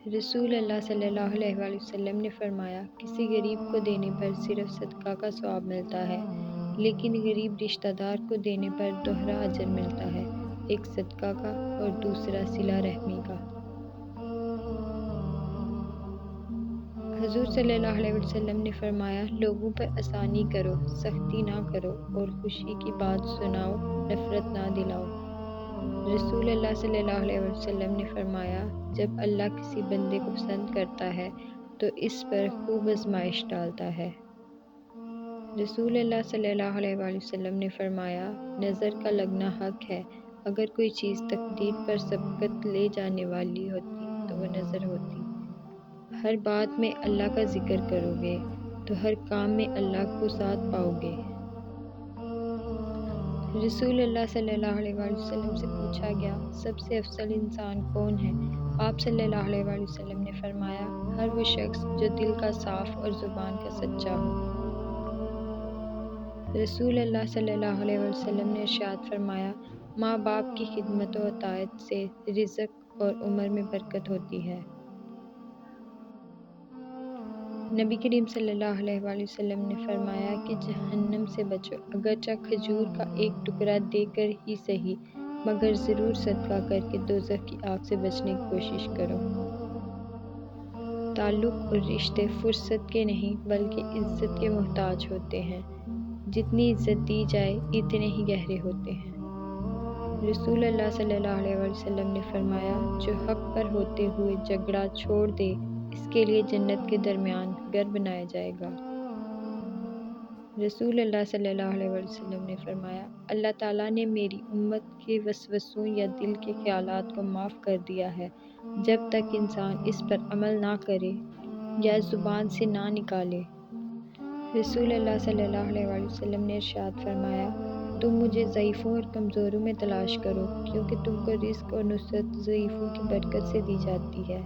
رسول اللہ صلی اللہ علیہ وآلہ وسلم نے فرمایا، کسی غریب کو دینے پر صرف صدقہ کا ثواب ملتا ہے، لیکن غریب رشتہ دار کو دینے پر دوہرا اجر ملتا ہے، ایک صدقہ کا اور دوسرا صلہ رحمی کا۔ حضور صلی اللہ علیہ وسلم نے فرمایا، لوگوں پر آسانی کرو، سختی نہ کرو، اور خوشی کی بات سناؤ، نفرت نہ دلاؤ۔ رسول اللہ صلی اللہ علیہ وسلم نے فرمایا، جب اللہ کسی بندے کو پسند کرتا ہے تو اس پر خوب آزمائش ڈالتا ہے۔ رسول اللہ صلی اللہ علیہ وآلہ وسلم نے فرمایا، نظر کا لگنا حق ہے، اگر کوئی چیز تقدیر پر سبقت لے جانے والی ہوتی تو وہ نظر ہوتی۔ ہر بات میں اللہ کا ذکر کرو گے تو ہر کام میں اللہ کو ساتھ پاؤ گے۔ رسول اللہ صلی اللہ علیہ وآلہ وسلم سے پوچھا گیا، سب سے افضل انسان کون ہے؟ آپ صلی اللہ علیہ وآلہ وسلم نے فرمایا، ہر وہ شخص جو دل کا صاف اور زبان کا سچا ہو۔ رسول اللہ صلی اللہ علیہ وسلم نے ارشاد فرمایا، ماں باپ کی خدمت و اطاعت سے رزق اور عمر میں برکت ہوتی ہے۔ نبی کریم صلی اللہ علیہ وآلہ وسلم نے فرمایا کہ جہنم سے بچو، اگرچہ کھجور کا ایک ٹکڑا دے کر ہی صحیح، مگر ضرور صدقہ کر کے دوزخ کی آگ سے بچنے کی کوشش کرو۔ تعلق اور رشتے فرصت کے نہیں بلکہ عزت کے محتاج ہوتے ہیں، جتنی عزت دی جائے اتنے ہی گہرے ہوتے ہیں۔ رسول اللہ صلی اللہ علیہ وآلہ وسلم نے فرمایا، جو حق پر ہوتے ہوئے جھگڑا چھوڑ دے، اس کے لیے جنت کے درمیان گھر بنایا جائے گا۔ رسول اللہ صلی اللہ علیہ وآلہ وسلم نے فرمایا، اللہ تعالیٰ نے میری امت کے وسوسوں یا دل کے خیالات کو معاف کر دیا ہے، جب تک انسان اس پر عمل نہ کرے یا زبان سے نہ نکالے۔ رسول اللہ صلی اللہ علیہ وآلہ وسلم نے ارشاد فرمایا، تم مجھے ضعیفوں اور کمزوروں میں تلاش کرو، کیونکہ تم کو رزق اور نصرت ضعیفوں کی برکت سے دی جاتی ہے۔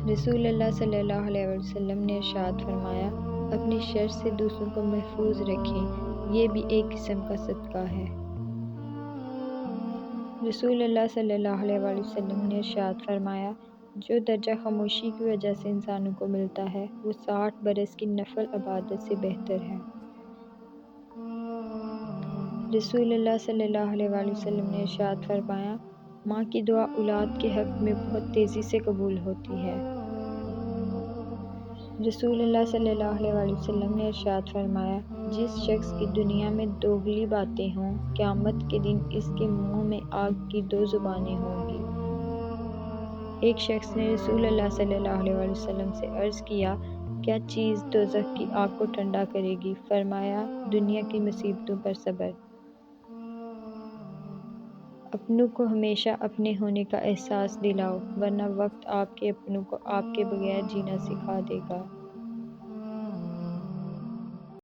رسول اللہ صلی اللہ علیہ وسلم نے ارشاد فرمایا، اپنی شر سے دوسروں کو محفوظ رکھیں، یہ بھی ایک قسم کا صدقہ ہے۔ رسول اللہ صلی اللہ علیہ وآلہ وسلم نے ارشاد فرمایا، جو درجہ خاموشی کی وجہ سے انسانوں کو ملتا ہے وہ 60 برس کی نفل عبادت سے بہتر ہے۔ رسول اللہ صلی اللہ علیہ وآلہ وسلم نے ارشاد فرمایا، ماں کی دعا اولاد کے حق میں بہت تیزی سے قبول ہوتی ہے۔ رسول اللہ صلی اللہ علیہ وآلہ وسلم نے ارشاد فرمایا، جس شخص کی دنیا میں دوگلی باتیں ہوں، قیامت کے دن اس کے منہ میں آگ کی 2 زبانیں ہوں گی۔ ایک شخص نے رسول اللہ صلی اللہ علیہ وآلہ وسلم سے عرض کیا، کیا چیز دوزخ کی آگ کو ٹھنڈا کرے گی؟ فرمایا، دنیا کی مصیبتوں پر صبر۔ اپنوں کو ہمیشہ اپنے ہونے کا احساس دلاؤ، ورنہ وقت آپ کے اپنوں کو آپ کے بغیر جینا سکھا دے گا۔